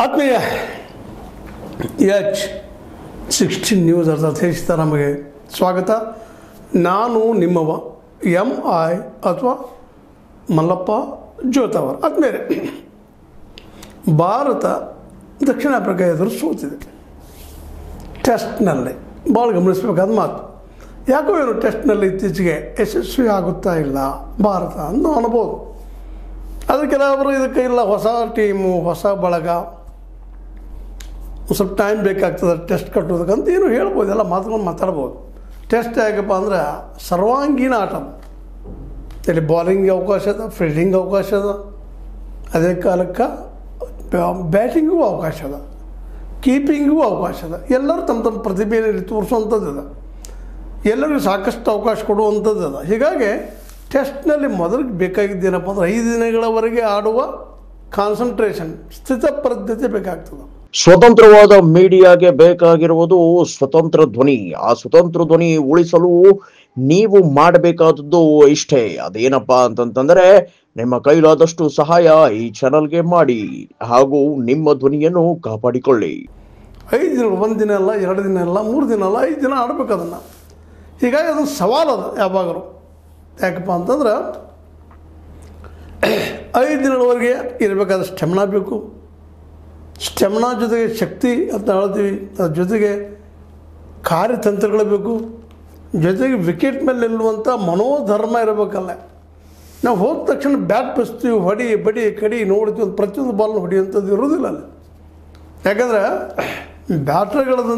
ಆತ್ಮೀಯ H16 news ಅರ್ಥಾತ್ ನಮಗೆ ಸ್ವಾಗತ. ನಾನು ನಿಮ್ಮವ MI ಅಥವಾ ಮಲ್ಲಪ್ಪ ಜೋತವರ್. ಆದ್ಮೇಲೆ ಭಾರತ ದಕ್ಷಿಣ ಆಫ್ರಿಕಾ ಎದುರು ಸೋತಿದೆ ಟೆಸ್ಟ್ನಲ್ಲಿ. ಭಾಳ ಗಮನಿಸಬೇಕಾದ ಮಾತು. ಯಾಕೋ ಏನು ಟೆಸ್ಟ್ನಲ್ಲಿ ಇತ್ತೀಚೆಗೆ ಯಶಸ್ವಿ ಆಗುತ್ತಾ ಇಲ್ಲ ಭಾರತ ಅಂತ ಅನ್ಬೋದು. ಅದು ಕೆಲವರು ಇದಕ್ಕೆ ಇಲ್ಲ, ಹೊಸ ಟೀಮು ಹೊಸ ಬಳಗ, ಸ್ವಲ್ಪ ಟೈಮ್ ಬೇಕಾಗ್ತದೆ ಟೆಸ್ಟ್ ಕಟ್ಟೋದಕ್ಕಂತ ಏನು ಹೇಳ್ಬೋದು, ಎಲ್ಲ ಮಾತುಕೊಂಡು ಮಾತಾಡ್ಬೋದು. ಟೆಸ್ಟ್ ಯಾಕಪ್ಪ ಅಂದ್ರೆ ಸರ್ವಾಂಗೀಣ ಆಟ. ಇಲ್ಲಿ ಬಾಲಿಂಗ್ ಅವಕಾಶ ಅದ, ಫೀಲ್ಡಿಂಗ್ ಅವಕಾಶ ಅದ, ಅದೇ ಕಾಲಕ್ಕೆ ಬ್ಯಾಟಿಂಗೂ ಅವಕಾಶ ಅದ, ಕೀಪಿಂಗೂ ಅವಕಾಶ ಅದ. ಎಲ್ಲರೂ ತಮ್ಮ ತಮ್ಮ ಪ್ರತಿಭೆಯಲ್ಲಿ ತೋರಿಸುವಂಥದ್ದು ಅದ, ಎಲ್ಲರಿಗೂ ಸಾಕಷ್ಟು ಅವಕಾಶ ಕೊಡುವಂಥದ್ದು ಅದ. ಹೀಗಾಗಿ ಟೆಸ್ಟ್ನಲ್ಲಿ ಮೊದಲಿಗೆ ಬೇಕಾಗಿದ್ದೇನಪ್ಪ ಅಂದ್ರೆ 5 ದಿನಗಳವರೆಗೆ ಆಡುವ ಕಾನ್ಸಂಟ್ರೇಷನ್, ಸ್ಥಿತಪ್ರಜ್ಞತೆ ಬೇಕಾಗ್ತದೆ. ಸ್ವತಂತ್ರವಾದ ಮೀಡಿಯಾಗೆ ಬೇಕಾಗಿರುವುದು ಸ್ವತಂತ್ರ ಧ್ವನಿ. ಆ ಸ್ವತಂತ್ರ ಧ್ವನಿ ಉಳಿಸಲು ನೀವು ಮಾಡಬೇಕಾದದ್ದು ಇಷ್ಟೇ. ಅದೇನಪ್ಪಾ ಅಂತಂತಂದ್ರೆ ನಿಮ್ಮ ಕೈಲಾದಷ್ಟು ಸಹಾಯ ಈ ಚಾನಲ್ಗೆ ಮಾಡಿ ಹಾಗೂ ನಿಮ್ಮ ಧ್ವನಿಯನ್ನು ಕಾಪಾಡಿಕೊಳ್ಳಿ. 5 ದಿನ, 1 ದಿನ ಅಲ್ಲ, 2 ದಿನ ಅಲ್ಲ, 3 ದಿನ ಅಲ್ಲ, 5 ದಿನ ಆಡಬೇಕು ಅದನ್ನು. ಹೀಗಾಗಿ ಅದೊಂದು ಸವಾಲದ ಯಾವಾಗಲೂ. ಯಾಕಪ್ಪ ಅಂತಂದ್ರೆ 5 ದಿನಗಳವರೆಗೆ ಇರಬೇಕಾದ ಸ್ಟೆಮಿನಾ ಬೇಕು. ಸ್ಟೆಮಿನಾ ಜೊತೆಗೆ ಶಕ್ತಿ ಅಂತ ಹೇಳ್ತೀವಿ, ಅದ್ರ ಜೊತೆಗೆ ಕಾರ್ಯತಂತ್ರಗಳು ಬೇಕು, ಜೊತೆಗೆ ವಿಕೆಟ್ ಮೇಲೆ ನಿಲ್ಲುವಂಥ ಮನೋಧರ್ಮ ಇರಬೇಕಲ್ಲ. ನಾವು ಹೋದ ತಕ್ಷಣ ಬ್ಯಾಟ್ ಬಸ್ತೀವಿ, ಹೊಡಿ ಬಡಿ ಕಡಿ ನೋಡ್ತೀವಿ, ಪ್ರತಿಯೊಂದು ಬಾಲ್ನ ಹೊಡಿಯುವಂಥದ್ದು ಇರೋದಿಲ್ಲ ಅಲ್ಲಿ. ಯಾಕಂದ್ರೆ ಬ್ಯಾಟ್ರ್ಗಳದ